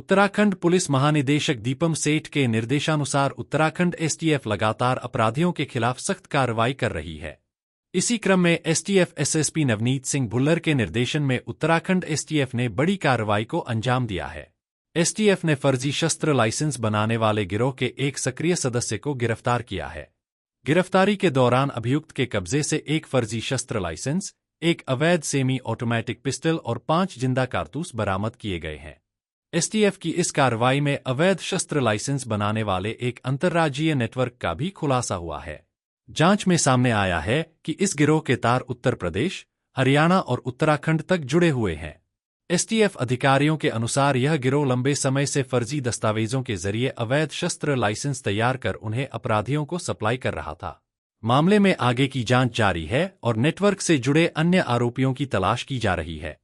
Uttarakhand police महानिदेशक दीपम सेठ के निर्देशानुसार उत्तराखंड एसटीएफ लगातार अपराधियों के खिलाफ सख्त कार्रवाई कर रही है। इसी क्रम में एसटीएफ एसएसपी नवनीत सिंह भुल्लर के निर्देशन में उत्तराखंड एसटीएफ ने बड़ी कार्रवाई को अंजाम दिया है। एसटीएफ ने फर्जी शस्त्र लाइसेंस बनाने वाले गिरोह के एक सक्रिय सदस्य को गिरफ्तार किया है। गिरफ्तारी के दौरान अभियुक्त के कब्जे से एक फर्जी शस्त्र लाइसेंस, एक अवैध सेमी ऑटोमेटिक पिस्टल और 5 जिंदा कारतूस बरामद किए गए हैं। एसटीएफ की इस कार्रवाई में अवैध शस्त्र लाइसेंस बनाने वाले एक अंतर्राज्यीय नेटवर्क का भी खुलासा हुआ है। जांच में सामने आया है कि इस गिरोह के तार उत्तर प्रदेश, हरियाणा और उत्तराखंड तक जुड़े हुए हैं। एसटीएफ अधिकारियों के अनुसार यह गिरोह लंबे समय से फर्जी दस्तावेजों के जरिए अवैध शस्त्र लाइसेंस तैयार कर उन्हें अपराधियों को सप्लाई कर रहा था। मामले में आगे की जांच जारी है और नेटवर्क से जुड़े अन्य आरोपियों की तलाश की जा रही है।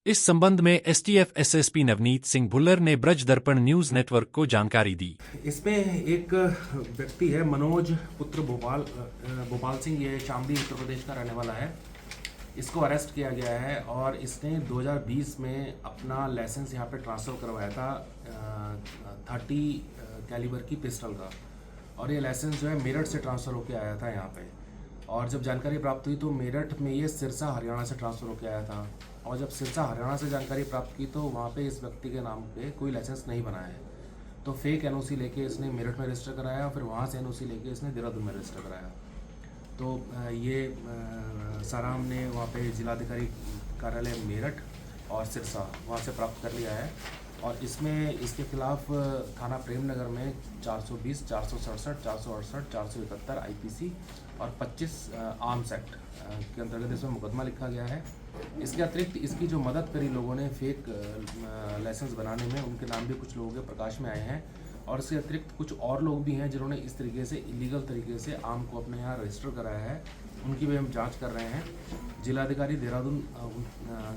इस संबंध में एसटीएफ एसएसपी नवनीत सिंह भुल्लर ने ब्रज दर्पण न्यूज नेटवर्क को जानकारी दी। इसमें एक व्यक्ति है मनोज पुत्र भोपाल सिंह, ये शामली उत्तर प्रदेश का रहने वाला है। इसको अरेस्ट किया गया है और इसने 2020 में अपना लाइसेंस यहाँ पे ट्रांसफ़र करवाया था 30 कैलिबर की पिस्टल का, और ये लाइसेंस जो है मेरठ से ट्रांसफ़र होकर आया था यहाँ पे। और जब जानकारी प्राप्त हुई तो मेरठ में ये सिरसा हरियाणा से ट्रांसफ़र होकर आया था, और जब सिरसा हरियाणा से जानकारी प्राप्त की तो वहाँ पे इस व्यक्ति के नाम पे कोई लाइसेंस नहीं बनाया है, तो फेक एनओसी लेके इसने मेरठ में रजिस्टर कराया, फिर वहाँ से एनओसी लेके इसने देहरादून में रजिस्टर कराया। तो ये सारा हमने वहाँ पे जिलाधिकारी कार्यालय मेरठ और सिरसा वहाँ से प्राप्त कर लिया है, और इसमें इसके खिलाफ थाना प्रेमनगर में 420, 467, 468, 471 आईपीसी और 25 आर्म्स एक्ट के अंतर्गत इसमें मुकदमा लिखा गया है। इसके अतिरिक्त इसकी जो मदद करी लोगों ने फेक लाइसेंस बनाने में, उनके नाम भी कुछ लोगों के प्रकाश में आए हैं, और इसके अतिरिक्त कुछ और लोग भी हैं जिन्होंने इस तरीके से इलीगल तरीके से आर्म को अपने यहाँ रजिस्टर कराया है, उनकी भी हम जांच कर रहे हैं। जिलाधिकारी देहरादून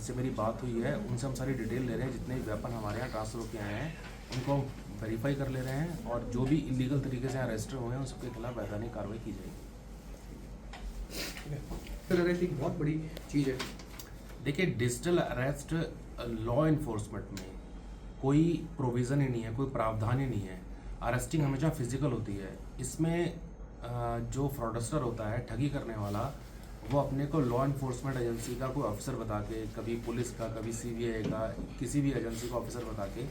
से मेरी बात हुई है, उनसे हम सारी डिटेल ले रहे हैं। जितने वेपन हमारे यहाँ ट्रांसफ़र होकर आए हैं उनको हम वेरीफाई कर ले रहे हैं, और जो भी इलीगल तरीके से यहाँ रजिस्टर हुए हैं उन सबके खिलाफ वैधानिक कार्रवाई की जाएगी। फिर अरेस्ट एक बहुत बड़ी चीज़ है। देखिए, डिजिटल अरेस्ट लॉ इन्फोर्समेंट में कोई प्रोविज़न ही नहीं है, कोई प्रावधान ही नहीं है। अरेस्टिंग हमेशा फिजिकल होती है। इसमें जो फ्रॉडस्टर होता है, ठगी करने वाला, वो अपने को लॉ इन्फोर्समेंट एजेंसी का कोई ऑफिसर बता के, कभी पुलिस का, कभी सीबीआई का, किसी भी एजेंसी का ऑफिसर बता के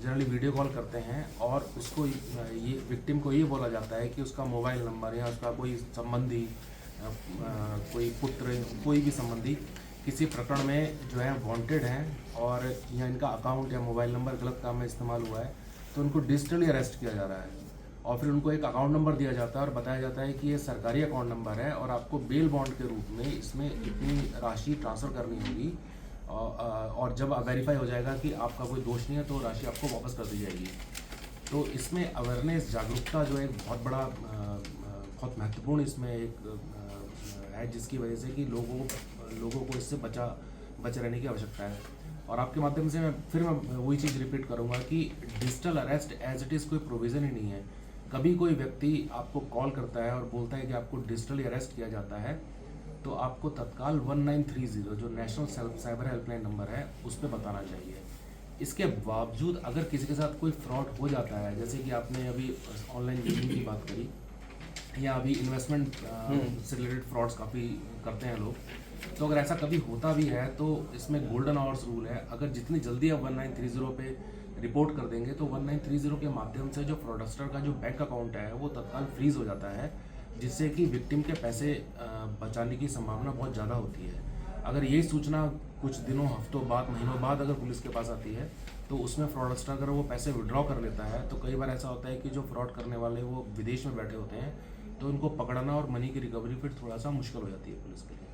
जनरली वीडियो कॉल करते हैं, और उसको ये विक्टिम को ये बोला जाता है कि उसका मोबाइल नंबर या उसका कोई संबंधी, कोई पुत्र, कोई भी संबंधी किसी प्रकरण में जो है वांटेड हैं, और या इनका अकाउंट या मोबाइल नंबर गलत काम में इस्तेमाल हुआ है, तो उनको डिजिटली अरेस्ट किया जा रहा है, और फिर उनको एक अकाउंट नंबर दिया जाता है और बताया जाता है कि ये सरकारी अकाउंट नंबर है और आपको बेल बॉन्ड के रूप में इसमें इतनी राशि ट्रांसफ़र करनी होगी, और जब वेरीफाई हो जाएगा कि आपका कोई दोष नहीं है तो राशि आपको वापस कर दी जाएगी। तो इसमें अवेयरनेस, जागरूकता जो है एक बहुत बड़ा, बहुत महत्वपूर्ण इसमें एक है, जिसकी वजह से कि लोगों को इससे बचे रहने की आवश्यकता है। और आपके माध्यम से मैं वही चीज़ रिपीट करूंगा कि digital arrest as it is कोई प्रोविज़न ही नहीं है। कभी कोई व्यक्ति आपको कॉल करता है और बोलता है कि आपको डिजिटली अरेस्ट किया जाता है, तो आपको तत्काल 1930 जो नेशनल साइबर हेल्पलाइन नंबर है उस पर बताना चाहिए। इसके बावजूद अगर किसी के साथ कोई फ्रॉड हो जाता है, जैसे कि आपने अभी ऑनलाइन गेमिंग की बात करी, या अभी इन्वेस्टमेंट से रिलेटेड फ्रॉड्स काफ़ी करते हैं लोग, तो अगर ऐसा कभी होता भी है तो इसमें गोल्डन आवर्स रूल है। अगर जितनी जल्दी आप 1930 पे रिपोर्ट कर देंगे तो 1930 के माध्यम से जो फ्रॉडस्टर का जो बैंक अकाउंट है वो तत्काल फ्रीज हो जाता है, जिससे कि विक्टिम के पैसे बचाने की संभावना बहुत ज़्यादा होती है। अगर यही सूचना कुछ दिनों, हफ्तों बाद, महीनों बाद अगर पुलिस के पास आती है तो उसमें फ्रॉडस्टर अगर वो पैसे विड्रॉ कर लेता है, तो कई बार ऐसा होता है कि जो फ्रॉड करने वाले वो विदेश में बैठे होते हैं, तो उनको पकड़ना और मनी की रिकवरी फिर थोड़ा सा मुश्किल हो जाती है पुलिस के लिए।